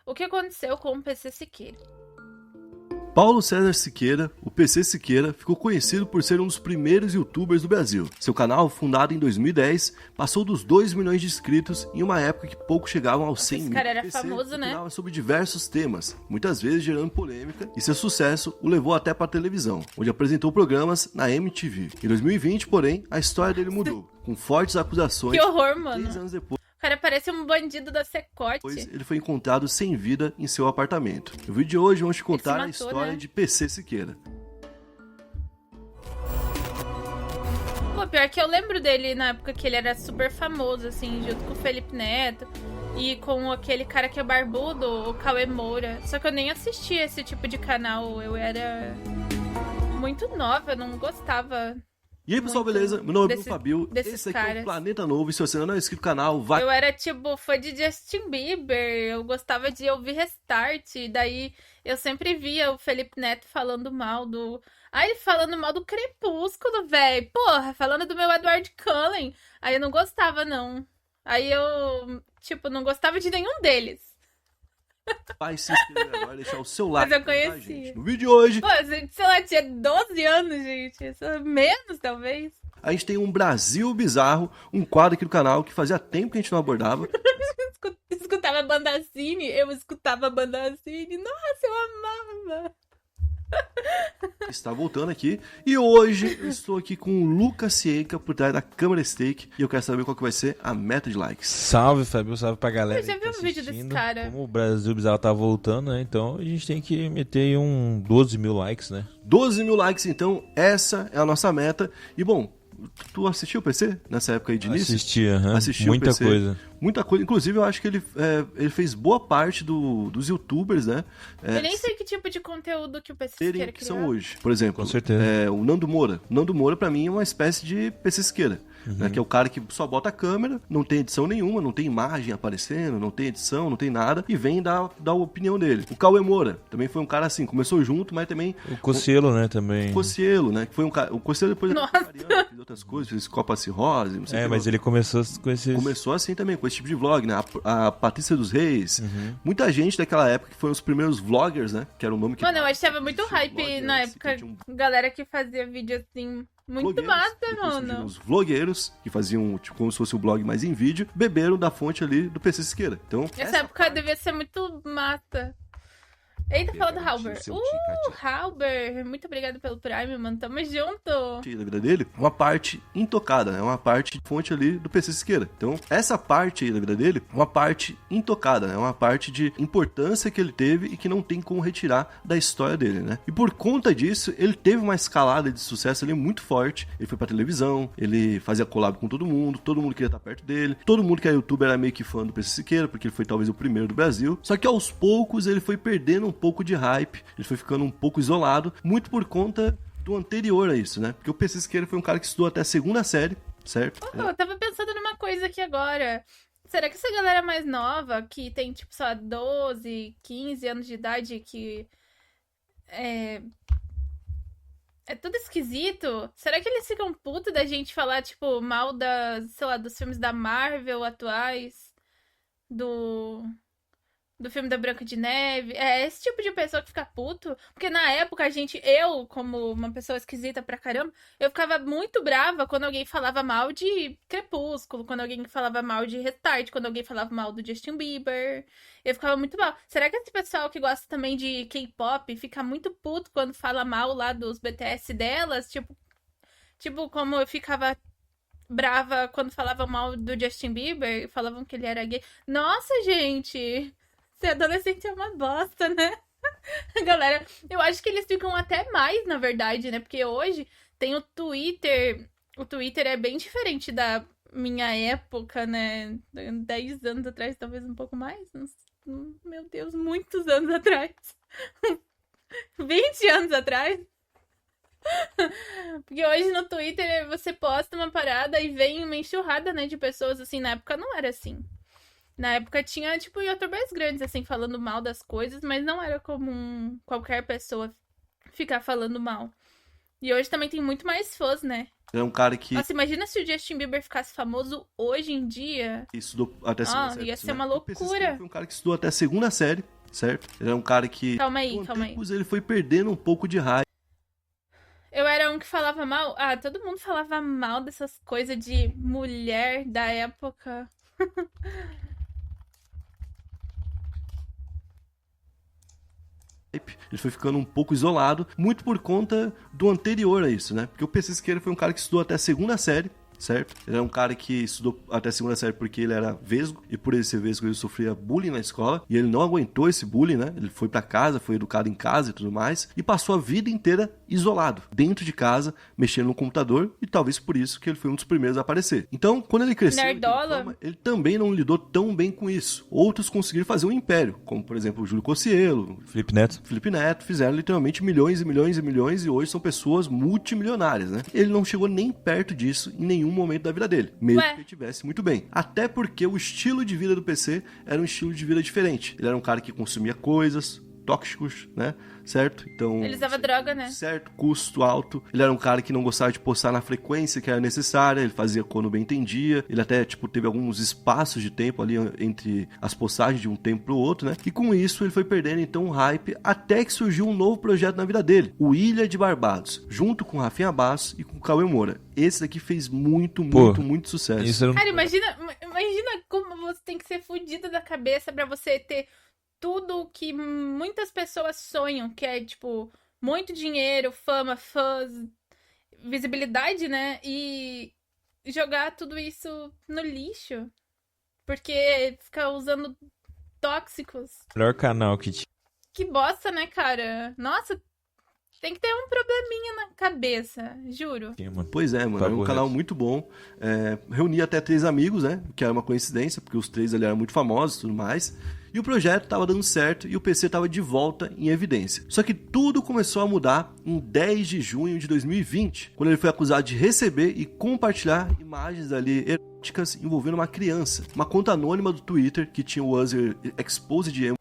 O que aconteceu com o PC Siqueira? Paulo César Siqueira, o PC Siqueira, ficou conhecido por ser um dos primeiros youtubers do Brasil. Seu canal, fundado em 2010, passou dos 2 milhões de inscritos em uma época que pouco chegavam aos 100 mil. Esse cara era PC famoso, né? opinava sobre diversos temas, muitas vezes gerando polêmica, e seu sucesso o levou até para a televisão, onde apresentou programas na MTV. Em 2020, porém, a história dele mudou, com fortes acusações. Que horror, mano. 3 anos depois, O cara parece um bandido da Secote. ele foi encontrado sem vida em seu apartamento. No vídeo de hoje, vamos te contar matou, a história né? de PC Siqueira. Pô, pior que eu lembro dele na época que ele era super famoso, assim, junto com o Felipe Neto. E com aquele cara que é barbudo, o Cauê Moura. Só que eu nem assistia esse tipo de canal. Eu era muito nova, eu não gostava. E aí, pessoal, Muito beleza? Meu nome é Bruno desse- Fabio, desses esse aqui é caras. o Planeta Novo, e se você não é inscrito no canal, vai... Eu era, tipo, fã de Justin Bieber, eu gostava de ouvir Restart, daí eu sempre via o Felipe Neto falando mal do... Ah, ele falando mal do Crepúsculo, velho. Porra, falando do meu Edward Cullen. Aí eu não gostava, não. Aí eu, tipo, não gostava de nenhum deles. Vai se inscrever agora, deixar o seu like, Mas eu tá, conhecia. gente? No vídeo de hoje, Pô, sei lá, tinha 12 anos, gente. Menos, talvez. a gente tem um Brasil Bizarro, um quadro aqui do canal que fazia tempo que a gente não abordava. Escutava Bandacine, eu escutava Bandacine. Nossa, eu amava. Está voltando aqui. E hoje eu estou aqui com o Lucas Cienca por trás da câmera Steak. E eu quero saber qual que vai ser a meta de likes. Salve, Fabio, salve pra galera. Eu já que vi tá um vídeo desse assistindo. cara. Como o Brasil Bizarro tá voltando, né? Então a gente tem que meter aí 12 mil likes, né? 12 mil likes, então, essa é a nossa meta. E bom, tu assistiu o PC nessa época aí de início? Assisti, aham. Assistiu Muita o PC. coisa. Muita coisa. Inclusive, eu acho que ele fez boa parte dos youtubers, né? Eu nem sei que tipo de conteúdo que o PC serem queira que criar. são hoje. Por exemplo, Com certeza. O Nando Moura. O Nando Moura, pra mim, é uma espécie de PC Siqueira. Né, que é o cara que só bota a câmera, não tem edição nenhuma, não tem imagem aparecendo, não tem edição, não tem nada, e vem dar a opinião dele. O Cauê Moura também foi um cara assim, começou junto, mas também... O Cocielo, né, também. O Cocielo, né? Que foi um cara... O Cocielo depois Nossa. fez outras coisas, fez Copa Cirrose, não sei o que Mas lá. ele começou com esses... Começou assim também, com esse tipo de vlog, né? A Patrícia dos Reis. Muita gente daquela época que foram os primeiros vloggers, né? Que era o nome que... Mano, eu achava muito existia hype vlog na antes, época, que tinha galera que fazia vídeo assim, muito blogueiros, massa, depois surgiram mano. os vlogueiros, que faziam tipo, como se fosse um blog mais em vídeo, beberam da fonte ali do PC Siqueira. Então, Essa época devia ser muito massa. Eita, fala do Halber. seu ticate. Halber, muito obrigado pelo Prime, mano. Tamo junto. da vida dele, uma parte intocada, né? Uma parte fonte ali do PC Siqueira. Então, essa parte aí da vida dele, uma parte intocada, né? Uma parte de importância que ele teve e que não tem como retirar da história dele, né? E por conta disso, ele teve uma escalada de sucesso ali muito forte. Ele foi pra televisão, ele fazia collab com todo mundo queria estar perto dele, todo mundo que é youtuber era meio que fã do PC Siqueira, porque ele foi talvez o primeiro do Brasil. Só que aos poucos ele foi perdendo um pouco de hype, ele foi ficando um pouco isolado, muito por conta do anterior a isso, né? Porque o PC Siqueira foi um cara que estudou até a segunda série, certo? Oh, eu tava pensando numa coisa aqui agora. Será que essa galera mais nova, que tem, tipo, só 12, 15 anos de idade, que é tudo esquisito? Será que eles ficam putos da gente falar, tipo, mal sei lá, dos filmes da Marvel atuais? Do filme da Branca de Neve? É esse tipo de pessoa que fica puto? Porque na época eu, como uma pessoa esquisita pra caramba, eu ficava muito brava quando alguém falava mal de Crepúsculo, quando alguém falava mal de Restart, quando alguém falava mal do Justin Bieber. Eu ficava muito mal. Será que esse pessoal que gosta também de K-pop fica muito puto quando fala mal lá dos BTS delas? Tipo como eu ficava brava quando falavam mal do Justin Bieber e falavam que ele era gay. Nossa, gente! Ser adolescente é uma bosta, né? Galera, eu acho que eles ficam até mais, na verdade, né? Porque hoje tem o Twitter. O Twitter é bem diferente da minha época, né? 10 anos atrás, talvez um pouco mais. Meu Deus, muitos anos atrás. 20 anos atrás. Porque hoje no Twitter você posta uma parada e vem uma enxurrada, né, de pessoas, assim. Na época não era assim. Na época tinha, tipo, youtubers grandes, assim, falando mal das coisas, mas não era comum qualquer pessoa ficar falando mal. E hoje também tem muito mais fãs, né? Ele é um cara que Nossa, imagina se o Justin Bieber ficasse famoso hoje em dia. estudou até a segunda série. Ia ser né? uma O PC loucura. Siqueira foi um cara que estudou até a segunda série, certo? Ele é um cara que Calma aí, com o calma aí. tempos, ele foi perdendo um pouco de raiva. Eu era um que falava mal. Ah, todo mundo falava mal dessas coisas de mulher da época. Ele foi ficando um pouco isolado, muito por conta do anterior a isso, né? Porque o PC Siqueira foi um cara que estudou até a segunda série, certo? Ele era um cara que estudou até a segunda série porque ele era vesgo, e por ele ser vesgo ele sofria bullying na escola, e ele não aguentou esse bullying, né? Ele foi pra casa, foi educado em casa e tudo mais, e passou a vida inteira isolado, dentro de casa, mexendo no computador, e talvez por isso que ele foi um dos primeiros a aparecer. Então, quando ele cresceu, Nerdola. ele também não lidou tão bem com isso. Outros conseguiram fazer um império, como por exemplo o Júlio Cocielo, Felipe Neto, fizeram literalmente milhões e milhões e milhões, e hoje são pessoas multimilionárias, né? Ele não chegou nem perto disso em nenhum momento da vida dele, mesmo que ele tivesse muito bem. Até porque o estilo de vida do PC era um estilo de vida diferente. Ele era um cara que consumia coisas tóxicos, né? Certo? Então, Ele usava droga, né? certo, custo alto. Ele era um cara que não gostava de postar na frequência que era necessária, ele fazia quando bem entendia. Ele até, tipo, teve alguns espaços de tempo ali entre as postagens de um tempo pro outro, né? E com isso ele foi perdendo, então, o hype, até que surgiu um novo projeto na vida dele, o Ilha de Barbados, junto com Rafinha Bastos e com Cauê Moura. Esse daqui fez muito sucesso. Isso era um... Cara, imagina como você tem que ser fudido da cabeça pra você ter tudo que muitas pessoas sonham, que é, tipo, muito dinheiro, fama, fãs, visibilidade, né? E jogar tudo isso no lixo. Porque fica usando tóxicos. melhor canal que tinha. Que bosta, né, cara? Nossa, tem que ter um probleminha na cabeça, juro. Mano. Pois é, mano, Papo era um canal reto. muito bom. Reunia até 3 amigos, né? Que era uma coincidência, porque os 3 ali eram muito famosos e tudo mais. E o projeto tava dando certo e o PC tava de volta em evidência. Só que tudo começou a mudar em 10 de junho de 2020, quando ele foi acusado de receber e compartilhar imagens ali eróticas envolvendo uma criança. Uma conta anônima do Twitter, que tinha o user Exposed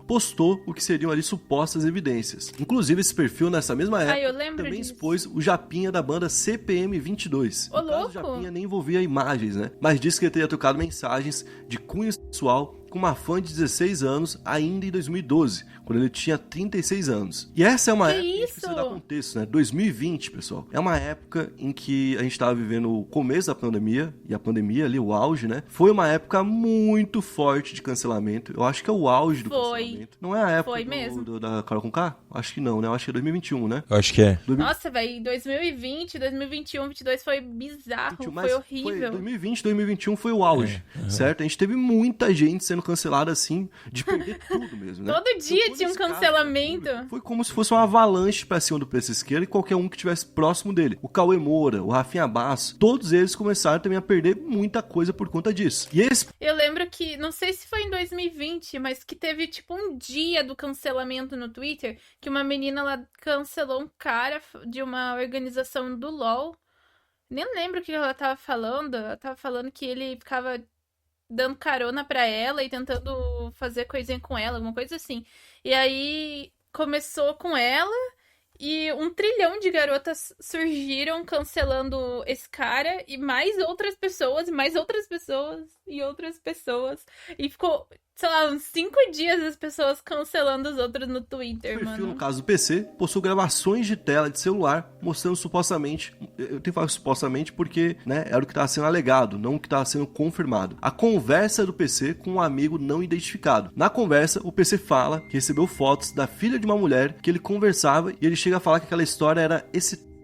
postou o que seriam ali supostas evidências. Inclusive, esse perfil, nessa mesma época, eu lembro também disso. expôs o Japinha da banda CPM22. Ô, No caso, louco! o Japinha nem envolvia imagens, né? Mas disse que ele teria trocado mensagens de cunho sexual com uma fã de 16 anos ainda em 2012, quando ele tinha 36 anos. E essa é uma época que a gente precisa dar contexto, né? 2020, pessoal, é uma época em que a gente estava vivendo o começo da pandemia, e a pandemia ali, o auge, né? Foi uma época muito forte de cancelamento. Eu acho que é o auge do cancelamento. Não é a época Foi mesmo. da Carol Conká? Acho que não, né? Eu acho que é 2021, né? Eu acho que é. Nossa, velho, 2020, 2021, 2022 foi bizarro, Mas foi horrível. 2020, 2021 foi o auge, certo? A gente teve muita gente sendo cancelada assim, de perder tudo mesmo, né? Todo dia Então, tinha um esse caso cancelamento. público foi como se fosse uma avalanche pra cima do PC Siqueira e qualquer um que estivesse próximo dele. O Cauê Moura, o Rafinha Bastos, todos eles começaram também a perder muita coisa por conta disso. E esse Eu lembro que, não sei se foi em 2020, mas que teve tipo um dia do cancelamento no Twitter, que uma menina lá cancelou um cara de uma organização do LoL. Nem lembro o que ela tava falando. Ela tava falando que ele ficava dando carona pra ela e tentando fazer coisinha com ela, alguma coisa assim. E aí começou com ela e 1 trilhão de garotas surgiram cancelando esse cara e mais outras pessoas, e mais outras pessoas, e outras pessoas. E ficou, sei lá, uns 5 dias as pessoas cancelando os outros no Twitter, perfil, mano. no caso do PC, postou gravações de tela de celular mostrando supostamente, eu tenho que falar supostamente porque, né, era o que estava sendo alegado, não o que estava sendo confirmado. A conversa do PC com um amigo não identificado. Na conversa, o PC fala que recebeu fotos da filha de uma mulher que ele conversava e ele chega a falar que aquela história era excitante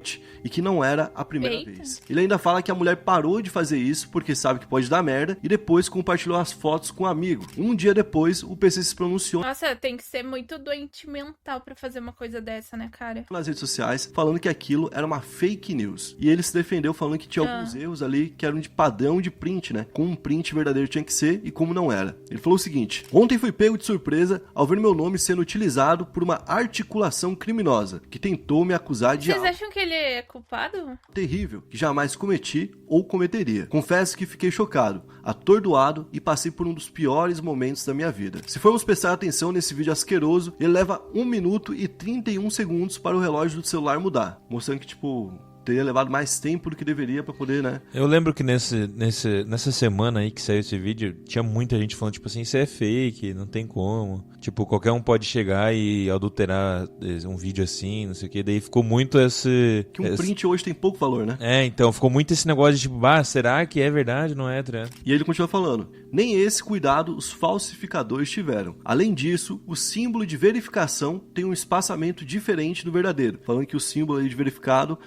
e que não era a primeira Eita. vez. Ele ainda fala que a mulher parou de fazer isso porque sabe que pode dar merda e depois compartilhou as fotos com um amigo. Um dia depois, o PC se pronunciou Nossa, tem que ser muito doente mental pra fazer uma coisa dessa, né, cara? nas redes sociais falando que aquilo era uma fake news. E ele se defendeu falando que tinha alguns erros ali que eram de padrão de print, né? Como um print verdadeiro tinha que ser e como não era. Ele falou o seguinte: ontem fui pego de surpresa ao ver meu nome sendo utilizado por uma articulação criminosa que tentou me acusar de Vocês algo. acham que ele é culpado? terrível que jamais cometi ou cometeria. Confesso que fiquei chocado, atordoado e passei por um dos piores momentos da minha vida. Se formos prestar atenção nesse vídeo asqueroso, ele leva 1 minuto e 31 segundos para o relógio do celular mudar, mostrando que, tipo, teria levado mais tempo do que deveria pra poder, né? Eu lembro que nessa semana aí que saiu esse vídeo, tinha muita gente falando, tipo assim, isso é fake, não tem como. Tipo, qualquer um pode chegar e adulterar um vídeo assim, não sei o que. Daí ficou muito esse... Que um print hoje tem pouco valor, né? Então, ficou muito esse negócio de tipo, será que é verdade, não é, tá? E aí ele continua falando, nem esse cuidado os falsificadores tiveram. Além disso, o símbolo de verificação tem um espaçamento diferente do verdadeiro. Falando que o símbolo aí de verificado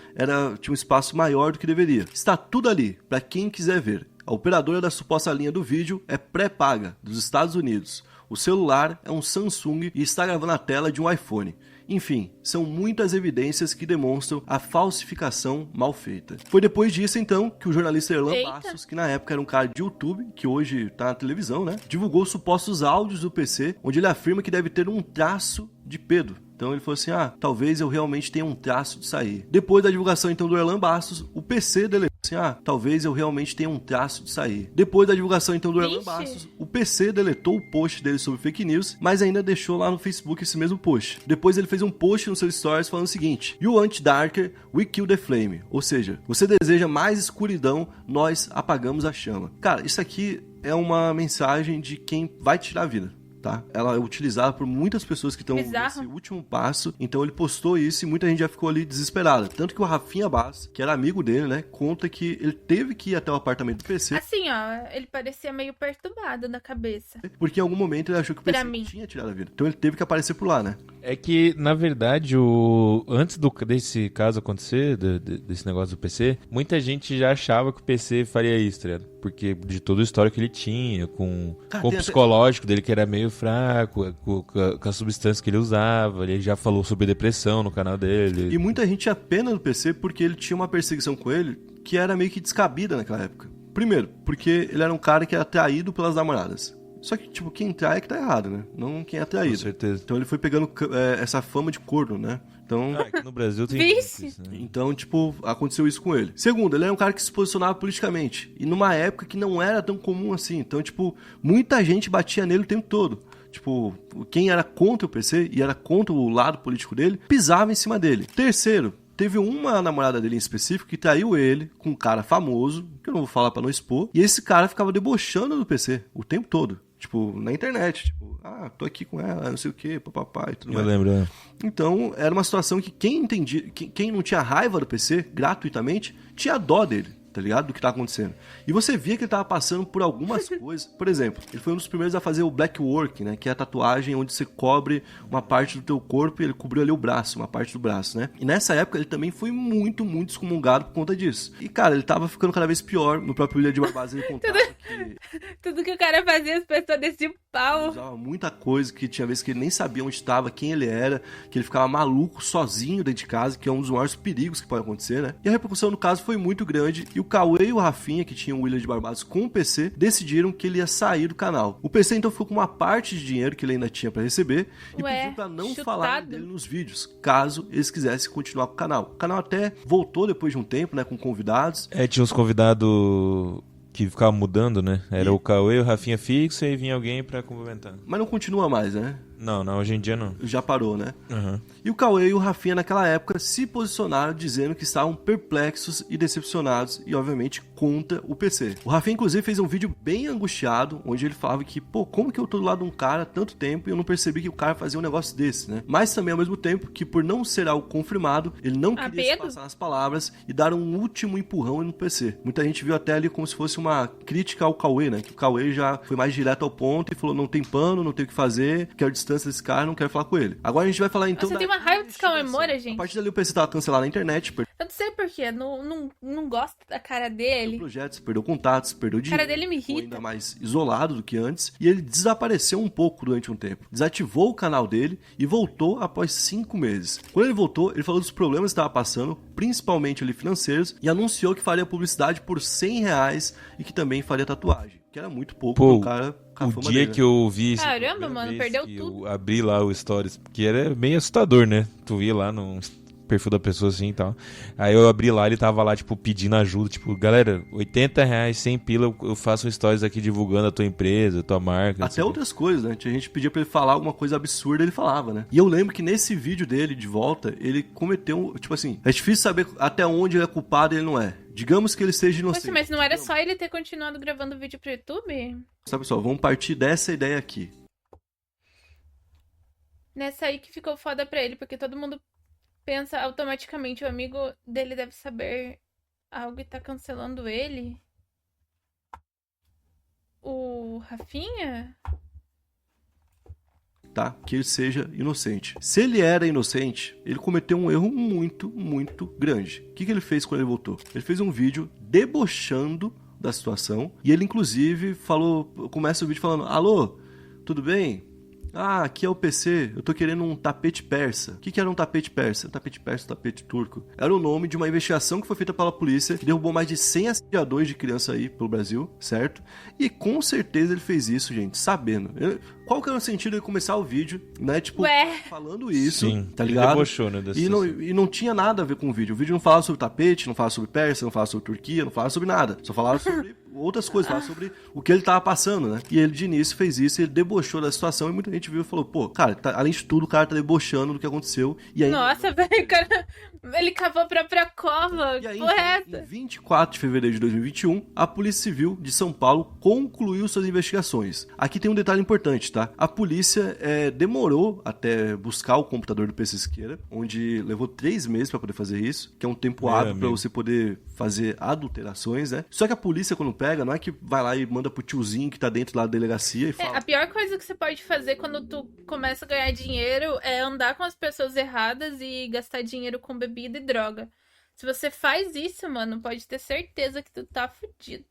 tinha um espaço maior do que deveria. Está tudo ali, para quem quiser ver. A operadora da suposta linha do vídeo é pré-paga, dos Estados Unidos. O celular é um Samsung e está gravando a tela de um iPhone. Enfim, são muitas evidências que demonstram a falsificação mal feita. Foi depois disso, então, que o jornalista Erlan Bastos, que na época era um cara de YouTube, que hoje tá na televisão, né? Divulgou supostos áudios do PC, onde ele afirma que deve ter um traço de pedo. Então ele falou assim, talvez eu realmente tenha um traço de sair. Depois da divulgação então do Erlan Bastos, o PC deletou assim, talvez eu realmente tenha um traço de sair. Depois da divulgação então do Erlan Bastos, o PC deletou o post dele sobre fake news, mas ainda deixou lá no Facebook esse mesmo post. Depois ele fez um post no seu stories falando o seguinte, You want darker, we kill the flame. Ou seja, você deseja mais escuridão, nós apagamos a chama. Cara, isso aqui é uma mensagem de quem vai tirar a vida. Tá? Ela é utilizada por muitas pessoas que estão nesse último passo, então ele postou isso e muita gente já ficou ali desesperada. Tanto que o Rafinha Bass, que era amigo dele, né, conta que ele teve que ir até o apartamento do PC. Assim, ele parecia meio perturbado na cabeça. Porque em algum momento ele achou que o PC tinha tirado a vida. Então ele teve que aparecer por lá, né? É que, na verdade, antes desse caso acontecer, desse negócio do PC, muita gente já achava que o PC faria isso, tá ligado? Porque de todo o histórico que ele tinha, com o psicológico dele que era meio fraco, com a substância que ele usava, ele já falou sobre depressão no canal dele. E muita gente tinha pena do PC porque ele tinha uma perseguição com ele que era meio que descabida naquela época. Primeiro, porque ele era um cara que era traído pelas namoradas. Só que, tipo, quem trai é que tá errado, né? Não quem é traído. Com certeza. Então ele foi pegando essa fama de corno, né? Então... aqui no Brasil tem isso, né? Então, tipo, aconteceu isso com ele. Segundo, ele era um cara que se posicionava politicamente. E numa época que não era tão comum assim. Então, tipo, muita gente batia nele o tempo todo. Tipo, quem era contra o PC e era contra o lado político dele, pisava em cima dele. Terceiro, teve uma namorada dele em específico que traiu ele com um cara famoso, que eu não vou falar pra não expor, e esse cara ficava debochando do PC o tempo todo. Tipo, na internet, tipo, tô aqui com ela, não sei o que, papapá e tudo mais. Eu lembro. Então, era uma situação que quem entendia, quem não tinha raiva do PC, gratuitamente, tinha dó dele, tá ligado? Do que tá acontecendo. E você via que ele tava passando por algumas coisas. Por exemplo, ele foi um dos primeiros a fazer o black work, né? Que é a tatuagem onde você cobre uma parte do teu corpo e ele cobriu ali o braço, uma parte do braço, né? E nessa época ele também foi muito, muito excomungado por conta disso. E, cara, ele tava ficando cada vez pior. No próprio William de Barbados ele contava que... Tudo que o cara fazia, as pessoas desciam o pau. Ele usava muita coisa, que tinha vezes que ele nem sabia onde estava, quem ele era, que ele ficava maluco, sozinho dentro de casa, que é um dos maiores perigos que pode acontecer, né? E a repercussão no caso foi muito grande, e o Cauê e o Rafinha, que tinham o William de Barbados com o PC, decidiram que ele ia sair do canal. O PC então ficou com uma parte de dinheiro que ele ainda tinha pra receber e pediu pra não falar dele nos vídeos, caso eles quisessem continuar com o canal. O canal até voltou depois de um tempo, né, com convidados. Tinha uns convidados que ficavam mudando, né? Era o Cauê, o Rafinha fixo e vinha alguém pra complementar. Mas não continua mais, né? Não, hoje em dia não. Já parou, né? Uhum. E o Cauê e o Rafinha naquela época se posicionaram dizendo que estavam perplexos e decepcionados e obviamente contra o PC. O Rafinha inclusive fez um vídeo bem angustiado, onde ele falava que, como que eu tô do lado de um cara há tanto tempo e eu não percebi que o cara fazia um negócio desse, né? Mas também ao mesmo tempo que por não ser algo confirmado, ele não queria se passar nas palavras e dar um último empurrão no PC. Muita gente viu até ali como se fosse uma crítica ao Cauê, né? Que o Cauê já foi mais direto ao ponto e falou, não tem pano, não tem o que fazer, quero distância desse cara, não quero falar com ele. Agora a gente vai falar então... Você tem uma raiva desse Cauê Moura, gente? A partir dali o PC tava cancelado na internet. Eu não sei porquê, não gosto da cara dele. Perdeu projetos, perdeu contatos, perdeu dinheiro. A cara dele me irrita. Ficou ainda mais isolado do que antes. E ele desapareceu um pouco durante um tempo. Desativou o canal dele e voltou após 5 meses. Quando ele voltou, ele falou dos problemas que estava passando, principalmente ali financeiros, e anunciou que faria publicidade por R$100 e que também faria tatuagem. Que era muito pouco pro cara. O dia dele, que eu vi... Caramba, mano, perdeu tudo. Eu abri lá o Stories, porque era meio assustador, né? Tu via lá perfil da pessoa assim e tal. Aí eu abri lá, ele tava lá, tipo, pedindo ajuda, tipo, galera, R$80, 100 pila, eu faço stories aqui divulgando a tua empresa, a tua marca. Até outras coisas, né? A gente pedia pra ele falar alguma coisa absurda, ele falava, né? E eu lembro que nesse vídeo dele, de volta, ele cometeu, tipo assim, é difícil saber até onde ele é culpado e ele não é. Digamos que ele seja inocente. Poxa, mas não era só ele ter continuado gravando vídeo pro YouTube? Sabe, pessoal, vamos partir dessa ideia aqui. Nessa aí que ficou foda pra ele, porque todo mundo pensa automaticamente, o amigo dele deve saber algo e tá cancelando ele. O Rafinha? Tá? Que ele seja inocente. Se ele era inocente, ele cometeu um erro muito, muito grande. O que ele fez quando ele voltou? Ele fez um vídeo debochando da situação e ele, inclusive, começa o vídeo falando: alô, tudo bem? Ah, aqui é o PC, eu tô querendo um tapete persa. O que era um tapete persa? Tapete persa, tapete turco. Era o nome de uma investigação que foi feita pela polícia, que derrubou mais de 100 assediadores de criança aí pelo Brasil, certo? E com certeza ele fez isso, gente, sabendo. Qual que era o sentido de começar o vídeo, né? Tipo, falando isso, sim, tá ligado? Debochou, né, e não tinha nada a ver com o vídeo. O vídeo não falava sobre tapete, não falava sobre Pérsia, não falava sobre Turquia, não falava sobre nada. Só falava sobre outras coisas, falava sobre o que ele tava passando, né? E ele de início fez isso, ele debochou da situação e muita gente viu e falou: pô, cara, além de tudo, o cara tá debochando do que aconteceu. E aí, nossa, velho, cara, ele cavou a própria cova. E aí, Correto. em 24 de fevereiro de 2021, a Polícia Civil de São Paulo concluiu suas investigações. Aqui tem um detalhe importante, tá? A polícia demorou até buscar o computador do PC Siqueira, onde levou 3 meses pra poder fazer isso, que é um tempo hábil pra você poder fazer adulterações, né? Só que a polícia, quando pega, não é que vai lá e manda pro tiozinho que tá dentro lá da delegacia e fala... A pior coisa que você pode fazer quando tu começa a ganhar dinheiro é andar com as pessoas erradas e gastar dinheiro com bebida e droga. Se você faz isso, mano, pode ter certeza que tu tá fudido.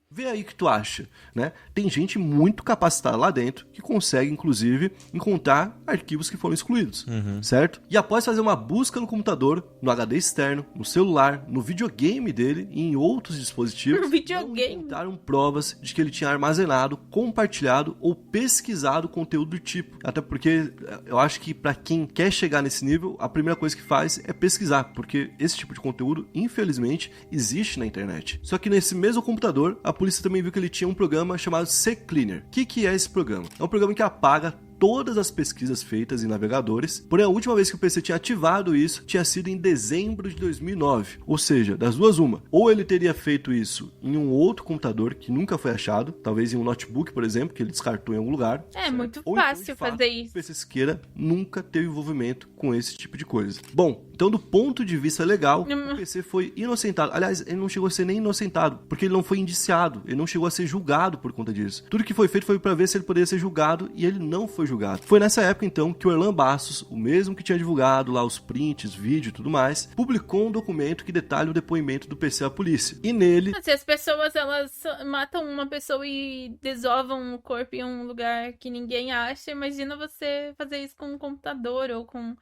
Vê aí o que tu acha, né? Tem gente muito capacitada lá dentro que consegue, inclusive, encontrar arquivos que foram excluídos, certo? E após fazer uma busca no computador, no HD externo, no celular, no videogame dele e em outros dispositivos, não encontraram provas de que ele tinha armazenado, compartilhado ou pesquisado conteúdo do tipo. Até porque eu acho que pra quem quer chegar nesse nível, a primeira coisa que faz é pesquisar, porque esse tipo de conteúdo, infelizmente, existe na internet. Só que nesse mesmo computador, a polícia também viu que ele tinha um programa chamado CCleaner. O que é esse programa? É um programa que apaga todas as pesquisas feitas em navegadores, porém a última vez que o PC tinha ativado isso tinha sido em dezembro de 2009, ou seja, das duas uma, ou ele teria feito isso em um outro computador que nunca foi achado, talvez em um notebook, por exemplo, que ele descartou em algum lugar. É certo? Muito fácil então, fazer isso. O PC Siqueira nunca teve envolvimento com esse tipo de coisa. Bom, então do ponto de vista legal, o PC foi inocentado. Aliás, ele não chegou a ser nem inocentado, porque ele não foi indiciado, ele não chegou a ser julgado por conta disso. Tudo que foi feito foi pra ver se ele poderia ser julgado e ele não foi julgado. Foi nessa época, então, que o Erlan Bastos, o mesmo que tinha divulgado lá os prints, vídeo e tudo mais, publicou um documento que detalha o depoimento do PC à polícia. E nele... Se as pessoas, elas matam uma pessoa e desovam o corpo em um lugar que ninguém acha, imagina você fazer isso com um computador ou com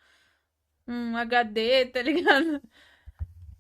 um HD, tá ligado?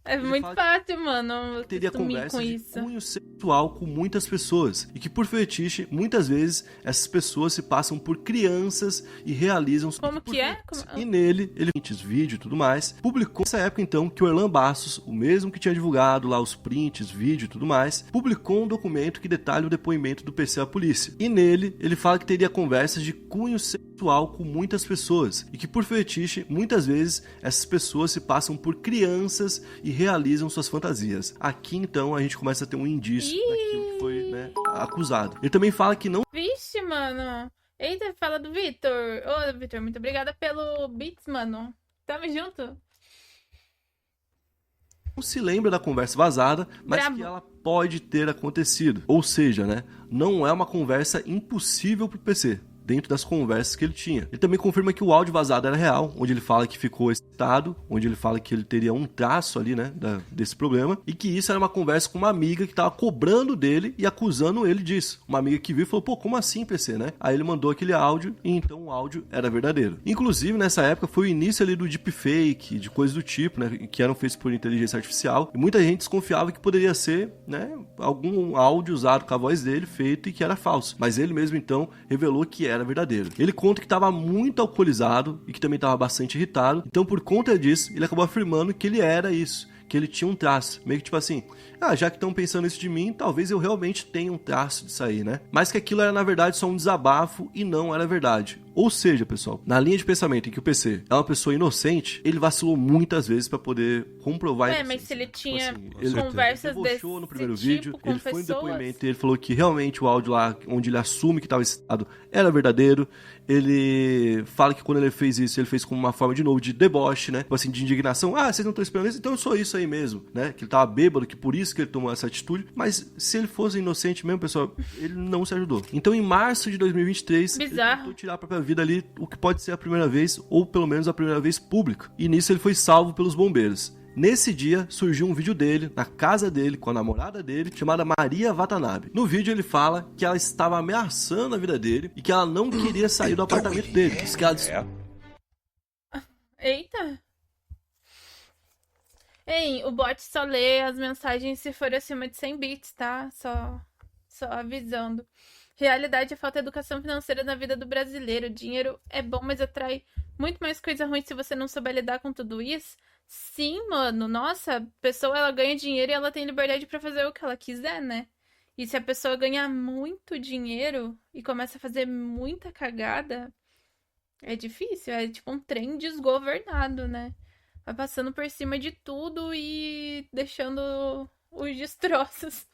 É ele muito fácil, mano. Teria conversa de cunho sexual com muitas pessoas. E que por fetiche, muitas vezes, essas pessoas se passam por crianças e realizam... Como que é? E nele, ele fez vídeo e tudo mais. Publicou nessa época, então, que o Erlan Bastos, o mesmo que tinha divulgado lá os prints, vídeo e tudo mais, publicou um documento que detalha o depoimento do PC à polícia. E nele, ele fala que teria conversas de cunho sexual com muitas pessoas. E que por fetiche, muitas vezes, essas pessoas se passam por crianças e realizam suas fantasias. Aqui, então, a gente começa a ter um indício daquilo que foi, né, acusado. Ele também fala que não... Vixe, mano. Eita, fala do Vitor. Ô, Vitor, muito obrigada pelo Beats, mano. Tamo junto. Não se lembra da conversa vazada, mas que ela pode ter acontecido. Ou seja, né, não é uma conversa impossível pro PC. Dentro das conversas que ele tinha. Ele também confirma que o áudio vazado era real, onde ele fala que ficou excitado, onde ele fala que ele teria um traço ali, né, desse problema, e que isso era uma conversa com uma amiga que tava cobrando dele e acusando ele disso. Uma amiga que viu e falou, pô, como assim, PC, né? Aí ele mandou aquele áudio e então o áudio era verdadeiro. Inclusive, nessa época, foi o início ali do deepfake, de coisas do tipo, né, que eram feitos por inteligência artificial, e muita gente desconfiava que poderia ser, né, algum áudio usado com a voz dele, feito e que era falso. Mas ele mesmo, então, revelou que era verdadeiro. Ele conta que estava muito alcoolizado e que também estava bastante irritado. Então, por conta disso, ele acabou afirmando que ele era isso, que ele tinha um traço, meio que tipo assim, já que estão pensando isso de mim, talvez eu realmente tenha um traço disso aí, né? Mas que aquilo era na verdade só um desabafo e não era verdade. Ou seja, pessoal, na linha de pensamento em que o PC é uma pessoa inocente, ele vacilou muitas vezes pra poder comprovar isso. Mas se ele tinha ele conversas desse no primeiro tipo vídeo, com ele foi em pessoas... depoimento, ele falou que realmente o áudio lá, onde ele assume que estava excitado, era verdadeiro. Ele fala que quando ele fez isso, ele fez como uma forma, de novo, de deboche, né? Tipo assim, de indignação. Vocês não estão esperando isso? Então eu sou isso aí mesmo, né? Que ele tava bêbado, que por isso que ele tomou essa atitude. Mas se ele fosse inocente mesmo, pessoal, ele não se ajudou. Então em março de 2023, ele tentou tirar a própria vida ali, o que pode ser a primeira vez, ou pelo menos a primeira vez pública. E nisso ele foi salvo pelos bombeiros. Nesse dia, surgiu um vídeo dele, na casa dele, com a namorada dele, chamada Maria Watanabe. No vídeo ele fala que ela estava ameaçando a vida dele e que ela não queria sair do apartamento dele. Eita! Ei, o bot só lê as mensagens se for acima de 100 bits, tá? Só avisando. Realidade é falta de educação financeira na vida do brasileiro. Dinheiro é bom, mas atrai muito mais coisa ruim se você não souber lidar com tudo isso. Sim, mano. Nossa, a pessoa ela ganha dinheiro e ela tem liberdade pra fazer o que ela quiser, né? E se a pessoa ganhar muito dinheiro e começa a fazer muita cagada, é difícil. É tipo um trem desgovernado, né? Vai passando por cima de tudo e deixando os destroços.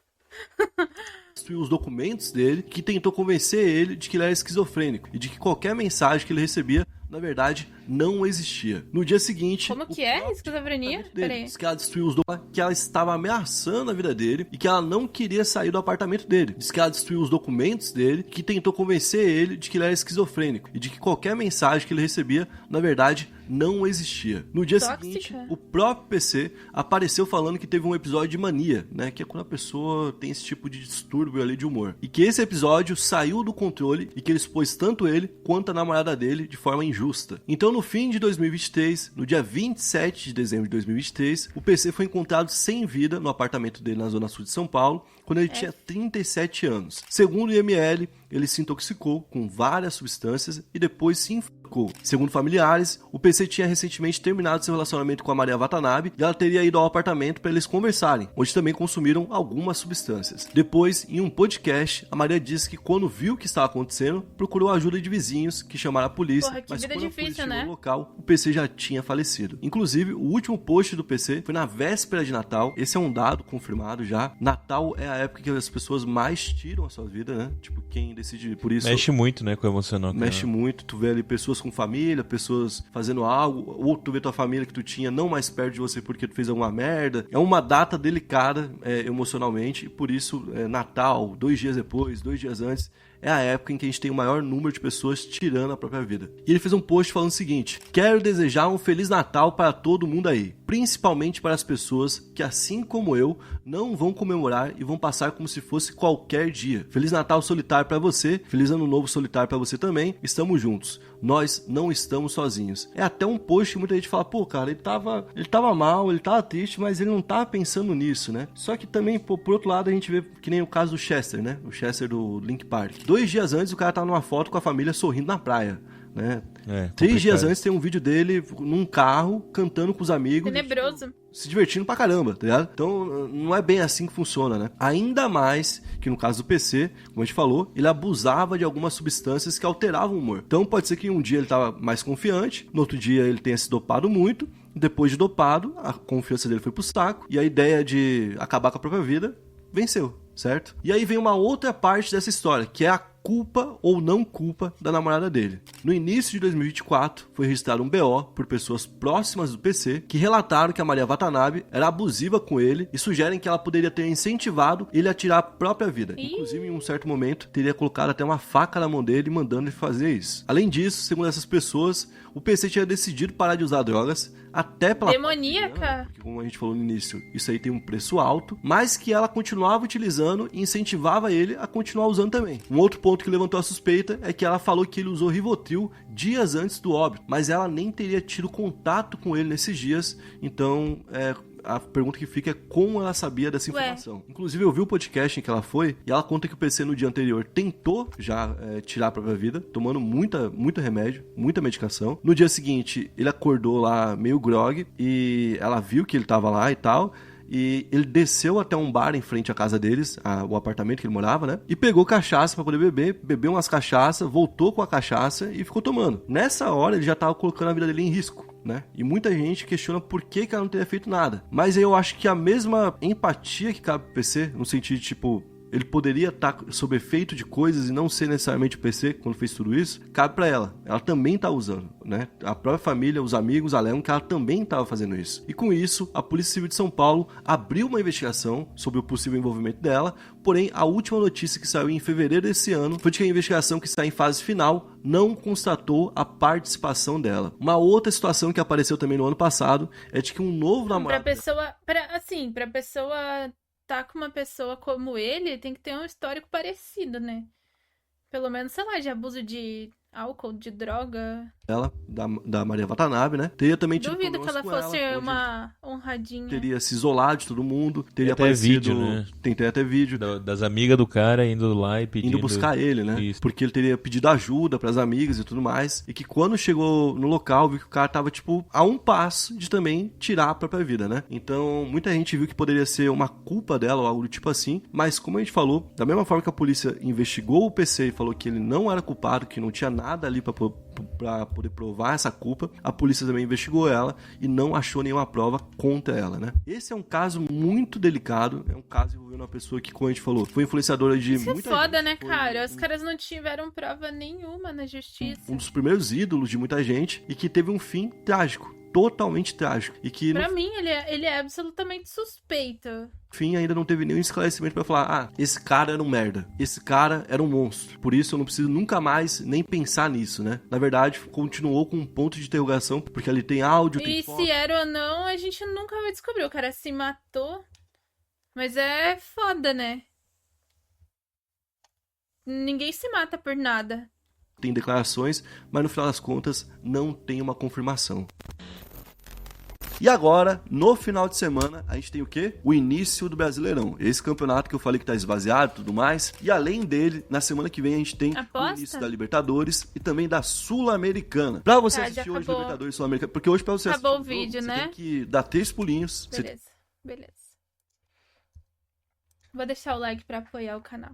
Os documentos dele, que tentou convencer ele de que ele era esquizofrênico e de que qualquer mensagem que ele recebia, na verdade, não existia. No dia seguinte... Como que é? Esquizofrenia? Peraí. Diz que ela destruiu os documentos, que ela estava ameaçando a vida dele e que ela não queria sair do apartamento dele. Diz que ela destruiu os documentos dele, que tentou convencer ele de que ele era esquizofrênico e de que qualquer mensagem que ele recebia, na verdade, não existia. No dia seguinte, o próprio PC apareceu falando que teve um episódio de mania, né? Que é quando a pessoa tem esse tipo de distúrbio ali de humor. E que esse episódio saiu do controle e que ele expôs tanto ele quanto a namorada dele de forma injusta. Então, no fim de 2023, no dia 27 de dezembro de 2023, o PC foi encontrado sem vida no apartamento dele na zona sul de São Paulo, quando ele tinha 37 anos. Segundo o IML, ele se intoxicou com várias substâncias e depois se enforcou. Segundo familiares, o PC tinha recentemente terminado seu relacionamento com a Maria Watanabe e ela teria ido ao apartamento para eles conversarem, onde também consumiram algumas substâncias. Depois, em um podcast, a Maria disse que quando viu o que estava acontecendo, procurou a ajuda de vizinhos que chamaram a polícia, mas quando a polícia chegou no local, o PC já tinha falecido. Inclusive, o último post do PC foi na véspera de Natal. Esse é um dado confirmado já. Natal é a época que as pessoas mais tiram a sua vida, né? Tipo, quem decide por isso... Mexe muito, né, com o emocional. Mexe muito. Tu vê ali pessoas com família, pessoas fazendo algo, ou tu vê tua família que tu tinha não mais perto de você porque tu fez alguma merda. É uma data delicada emocionalmente, e por isso, Natal, 2 dias depois, 2 dias antes, é a época em que a gente tem o maior número de pessoas tirando a própria vida. E ele fez um post falando o seguinte: quero desejar um Feliz Natal para todo mundo aí, principalmente para as pessoas que, assim como eu, não vão comemorar e vão passar como se fosse qualquer dia. Feliz Natal solitário para você, Feliz Ano Novo solitário para você também, estamos juntos. Nós não estamos sozinhos. É até um post que muita gente fala, pô, cara, ele tava mal, ele tava triste, mas ele não tava pensando nisso, né? Só que também, pô, por outro lado, a gente vê que nem o caso do Chester, né? O Chester do Linkin Park. 2 dias antes, o cara tava numa foto com a família sorrindo na praia, né? 3 dias antes tem um vídeo dele num carro, cantando com os amigos. Tenebroso. Tipo, se divertindo pra caramba, tá ligado? Então, não é bem assim que funciona, né? Ainda mais que no caso do PC, como a gente falou, ele abusava de algumas substâncias que alteravam o humor. Então, pode ser que um dia ele tava mais confiante, no outro dia ele tenha se dopado muito, depois de dopado, a confiança dele foi pro saco, e a ideia de acabar com a própria vida venceu, certo? E aí vem uma outra parte dessa história, que é a culpa ou não culpa da namorada dele. No início de 2024, foi registrado um BO por pessoas próximas do PC que relataram que a Maria Watanabe era abusiva com ele e sugerem que ela poderia ter incentivado ele a tirar a própria vida. Inclusive, em um certo momento, teria colocado até uma faca na mão dele, mandando ele fazer isso. Além disso, segundo essas pessoas, o PC tinha decidido parar de usar drogas, até pela... demoníaca! Porque, como a gente falou no início, isso aí tem um preço alto, mas que ela continuava utilizando e incentivava ele a continuar usando também. Um outro ponto que levantou a suspeita é que ela falou que ele usou Rivotril dias antes do óbito, mas ela nem teria tido contato com ele nesses dias, então a pergunta que fica é como ela sabia dessa Ué. informação. Inclusive, eu vi o podcast em que ela foi, e ela conta que o PC no dia anterior tentou já tirar a própria vida, tomando muito remédio, muita medicação. No dia seguinte, ele acordou lá meio grog, e ela viu que ele tava lá e tal, e ele desceu até um bar em frente à casa deles, o apartamento que ele morava, né? E pegou cachaça pra poder beber, bebeu umas cachaças, voltou com a cachaça e ficou tomando. Nessa hora, ele já tava colocando a vida dele em risco, né? E muita gente questiona por que ela não teria feito nada. Mas eu acho que a mesma empatia que cabe pro PC, no sentido de, tipo, ele poderia estar sob efeito de coisas e não ser necessariamente o PC quando fez tudo isso, cabe pra ela. Ela também tá usando, né? A própria família, os amigos alegam que ela também estava fazendo isso. E com isso, a Polícia Civil de São Paulo abriu uma investigação sobre o possível envolvimento dela, porém, a última notícia que saiu em fevereiro desse ano foi de que a investigação, que está em fase final, não constatou a participação dela. Uma outra situação que apareceu também no ano passado é de que um novo namorado... Pra pessoa tá com uma pessoa como ele, tem que ter um histórico parecido, né? Pelo menos, sei lá, de abuso de álcool, de droga. Ela, da Maria Watanabe, né? Teria também tido Duvido que ela problemas com fosse ela, uma honradinha. teria se isolado de todo mundo, teria até aparecido... vídeo, né? Tem até vídeo. Das amigas do cara indo lá e pedindo... Indo buscar ele, né? Isso. Porque ele teria pedido ajuda pras amigas e tudo mais. E que quando chegou no local, viu que o cara tava, tipo, a um passo de também tirar a própria vida, né? Então, muita gente viu que poderia ser uma culpa dela ou algo do tipo assim. Mas, como a gente falou, da mesma forma que a polícia investigou o PC e falou que ele não era culpado, que não tinha nada ali pra poder provar essa culpa, a polícia também investigou ela e não achou nenhuma prova contra ela, né? Esse é um caso muito delicado, é um caso envolvendo uma pessoa que, como a gente falou, foi influenciadora de Isso muita é foda, gente, né, foi cara? Os caras não tiveram prova nenhuma na justiça. um dos primeiros ídolos de muita gente e que teve um fim trágico, totalmente trágico, e que Pra no mim, ele é absolutamente suspeito. fim ainda não teve nenhum esclarecimento pra falar, esse cara era um merda, esse cara era um monstro, por isso eu não preciso nunca mais nem pensar nisso, né? Na verdade, continuou com um ponto de interrogação, porque ali tem áudio, tem E foto. se era ou não, a gente nunca vai descobrir. O cara se matou. Mas é foda, né? Ninguém se mata por nada. Tem declarações, mas no final das contas não tem uma confirmação. E agora, no final de semana, a gente tem o quê? O início do Brasileirão. Esse campeonato que eu falei que tá esvaziado e tudo mais. E além dele, na semana que vem a gente tem Aposta? o início da Libertadores e também da Sul-Americana. Pra você Tá, assistir já hoje acabou. Libertadores e Sul-Americana, porque hoje pra você Acabou assistir o vídeo, você né? tem que dar 3 pulinhos. Você Beleza. Vou deixar o like pra apoiar o canal.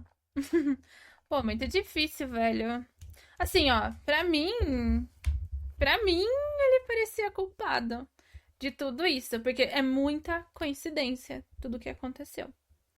Pô, muito difícil, velho. Assim, ó, pra mim, ele parecia culpado de tudo isso, porque é muita coincidência tudo que aconteceu.